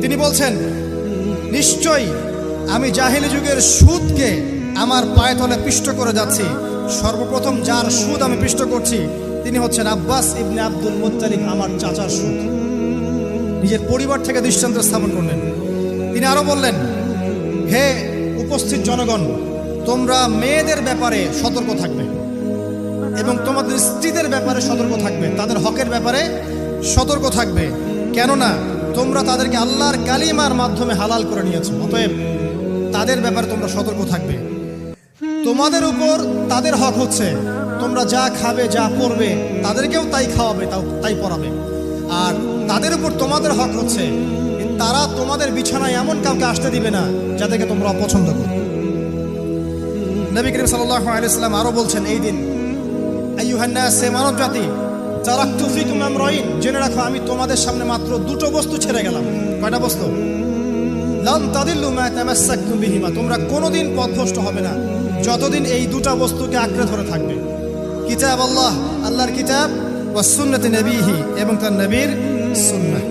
তিনি বলছেন, নিশ্চয়ই আমি জাহিলি যুগের সুদকে আমার পায়ে তলে পিষ্ট করে যাচ্ছি। সর্বপ্রথম যার সুদ আমি পিষ্ট করছি তিনি হচ্ছেন আব্বাস ইবনে আব্দুল মুত্তালিব, আমার চাচার সুদ। নিজের পরিবার থেকে দৃষ্টান্ত স্থাপন করলেন। তিনি আরো বললেন, হে উপস্থিত জনগণ, তোমরা মেয়েদের ব্যাপারে সতর্ক থাকবে এবং তোমাদের স্ত্রীদের ব্যাপারে সতর্ক থাকবে, তাদের হকের ব্যাপারে সতর্ক থাকবে, কেননা তোমরা তাদেরকে আল্লাহর কালিমার মাধ্যমে হালাল করে নিয়েছো। অতএব তাদের ব্যাপারে তোমরা সতর্ক থাকবে। তোমাদের উপর তাদের হক হচ্ছে তোমরা যা খাবে, যা পরবে, তাদেরকেও তাই খাওয়াবে, তাই পরাবে। আর তাদের উপর তোমাদের হক হচ্ছে তারা তোমাদের বিছানায় এমন কাউকে আসতে দিবে না যাদেরকে তোমরা অপছন্দ করো। নবী করিম সাল্লাল্লাহু আলাইহি ওয়াসাল্লাম আরো বলছেন, এই দিন আইয়ুহান নাস, মানব জাতি, তারাকতু ফিকুম আমরাইন, জেনে রাখো আমি তোমাদের সামনে মাত্র দুটো বস্তু ছেড়ে গেলাম। কয়টা বস্তু? লান তাদিল্লু মা তামাসসাকতুম বিহিমা, তোমরা কোনোদিন পথভ্রষ্ট হবে না যতদিন এই দুটো বস্তুকে আঁকড়ে ধরে থাকবে। কিতাব আল্লাহ, আল্লাহর কিতাব, ওয়া সুন্নতি নবীহি, এবং তার নবীর সুন্নাহ।